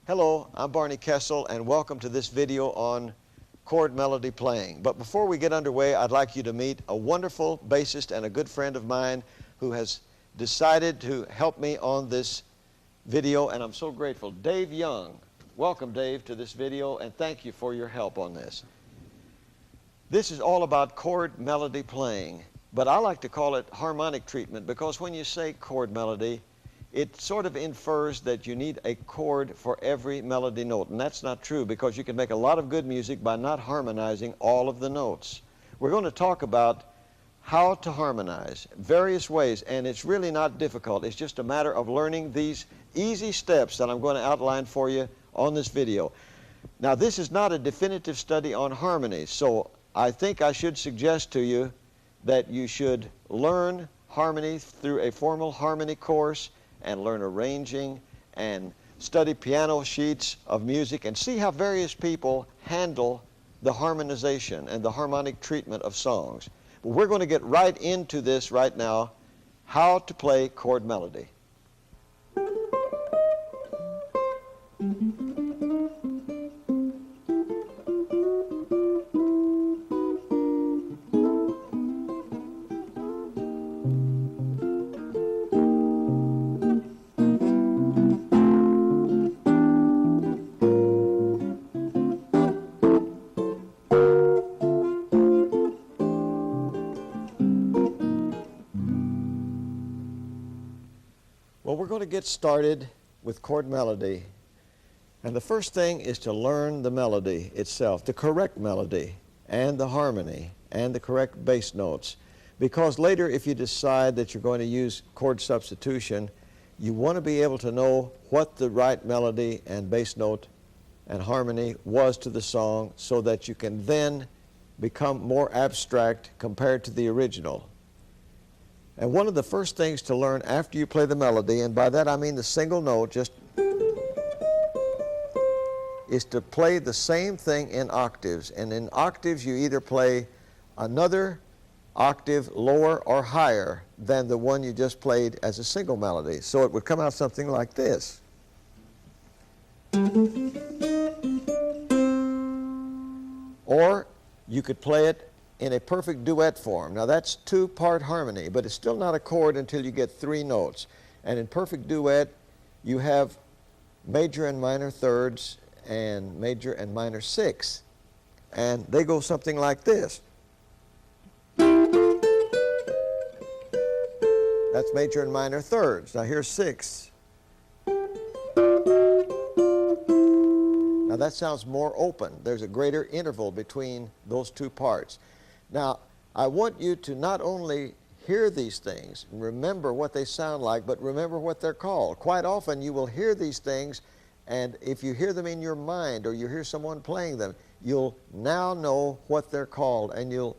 Hello, I'm Barney Kessel, and welcome to this video on chord melody playing. But before we get underway, I'd like you to meet a wonderful bassist and a good friend of mine who has decided to help me on this video, and I'm so grateful. Dave Young. Welcome, Dave, to this video, and thank you for your help on this. This is all about chord melody playing, but I like to call it harmonic treatment because when you say chord melody, it sort of infers that you need a chord for every melody note, and that's not true because you can make a lot of good music by not harmonizing all of the notes. We're going to talk about how to harmonize, various ways, and it's really not difficult. It's just a matter of learning these easy steps that I'm going to outline for you on this video. Now, this is not a definitive study on harmonies, so I think I should suggest to you that you should learn harmony through a formal harmony course and learn arranging and study piano sheets of music and see how various people handle the harmonization and the harmonic treatment of songs. But we're going to get right into this right now, how to play chord melody. Well, we're going to get started with chord melody. And the first thing is to learn the melody itself, the correct melody, and the harmony, and the correct bass notes. Because later, if you decide that you're going to use chord substitution, you want to be able to know what the right melody and bass note and harmony was to the song so that you can then become more abstract compared to the original. And one of the first things to learn after you play the melody, and by that I mean the single note, just is to play the same thing in octaves. And in octaves, you either play another octave lower or higher than the one you just played as a single melody. So it would come out something like this. Or you could play it in a perfect duet form. Now that's two-part harmony, but it's still not a chord until you get three notes. And in perfect duet, you have major and minor thirds and major and minor sixths. And they go something like this. That's major and minor thirds. Now here's sixths. Now that sounds more open. There's a greater interval between those two parts. Now, I want you to not only hear these things, and remember what they sound like, but remember what they're called. Quite often you will hear these things, and if you hear them in your mind or you hear someone playing them, you'll now know what they're called, and you'll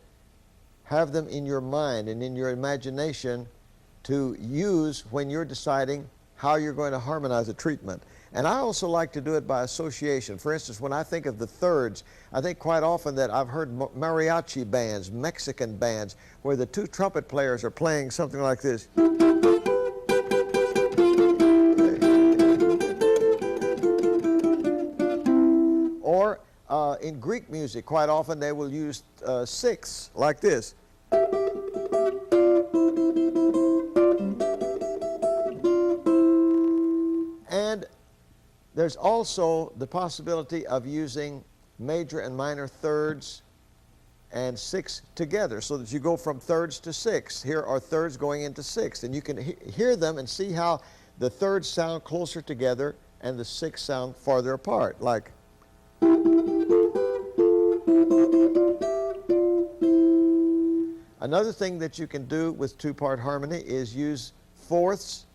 have them in your mind and in your imagination to use when you're deciding how you're going to harmonize a treatment. And I also like to do it by association. For instance, when I think of the thirds, I think quite often that I've heard mariachi bands, Mexican bands, where the two trumpet players are playing something like this. Or in Greek music, quite often they will use sixths like this. And there's also the possibility of using major and minor thirds and sixths together so that you go from thirds to sixths. Here are thirds going into sixths, and you can hear them and see how the thirds sound closer together and the sixths sound farther apart, like. Another thing that you can do with two-part harmony is use fourths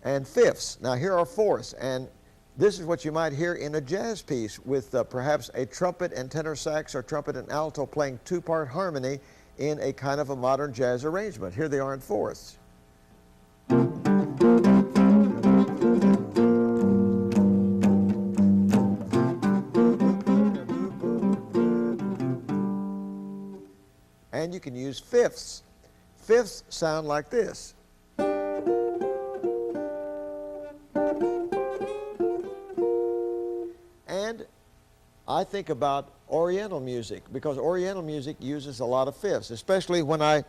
and fifths. Now here are fourths, and this is what you might hear in a jazz piece with perhaps a trumpet and tenor sax or trumpet and alto playing two-part harmony in a kind of a modern jazz arrangement. Here they are in fourths. And you can use fifths. Fifths sound like this. And I think about Oriental music, because Oriental music uses a lot of fifths, especially when I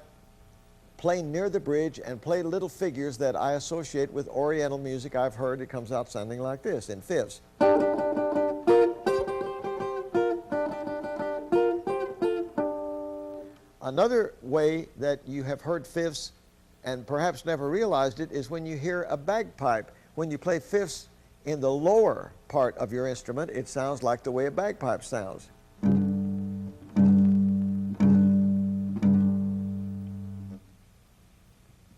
play near the bridge and play little figures that I associate with Oriental music. I've heard it comes out sounding like this in fifths. Another way that you have heard fifths and perhaps never realized it is when you hear a bagpipe. When you play fifths in the lower part of your instrument, it sounds like the way a bagpipe sounds.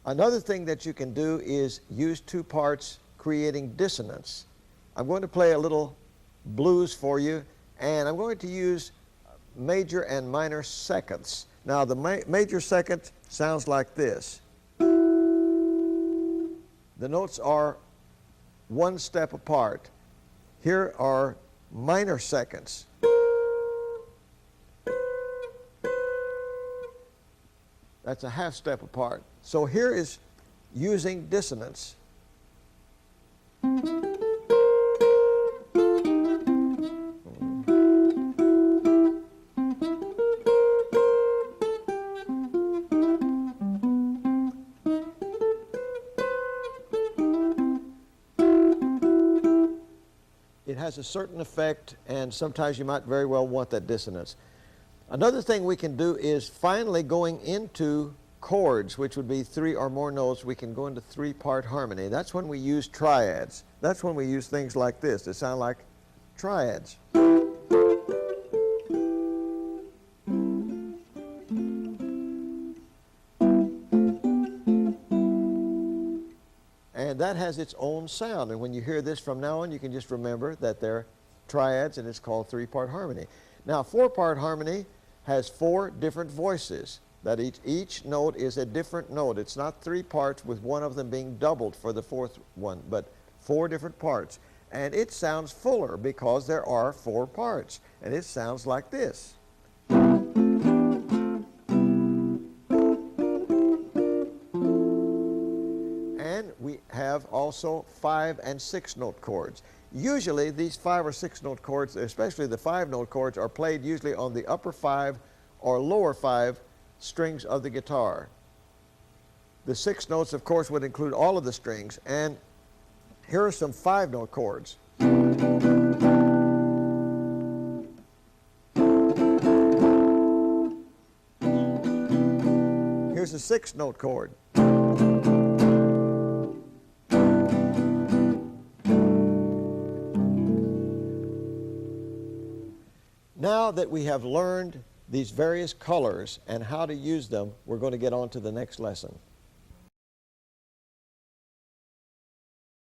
Another thing that you can do is use two parts creating dissonance. I'm going to play a little blues for you, and I'm going to use major and minor seconds. Now the major second sounds like this. The notes are one step apart. Here are minor seconds. That's a half step apart. So here is using dissonance. It has a certain effect, and sometimes you might very well want that dissonance. Another thing we can do is finally going into chords, which would be three or more notes. We can go into three-part harmony. That's when we use triads. That's when we use things like this that sound like triads. And that has its own sound. And when you hear this from now on, you can just remember that they're triads, and it's called three-part harmony. Now, four-part harmony has four different voices. That each note is a different note. It's not three parts with one of them being doubled for the fourth one, but four different parts. And it sounds fuller because there are four parts. And it sounds like this. And we have also 5- and 6-note chords. Usually these 5- or 6-note chords, especially the 5-note chords, are played usually on the upper 5 or lower 5 strings of the guitar. The 6 notes, of course, would include all of the strings. And here are some 5-note chords. Here's a 6-note chord. Now that we have learned these various colors and how to use them, we're going to get on to the next lesson.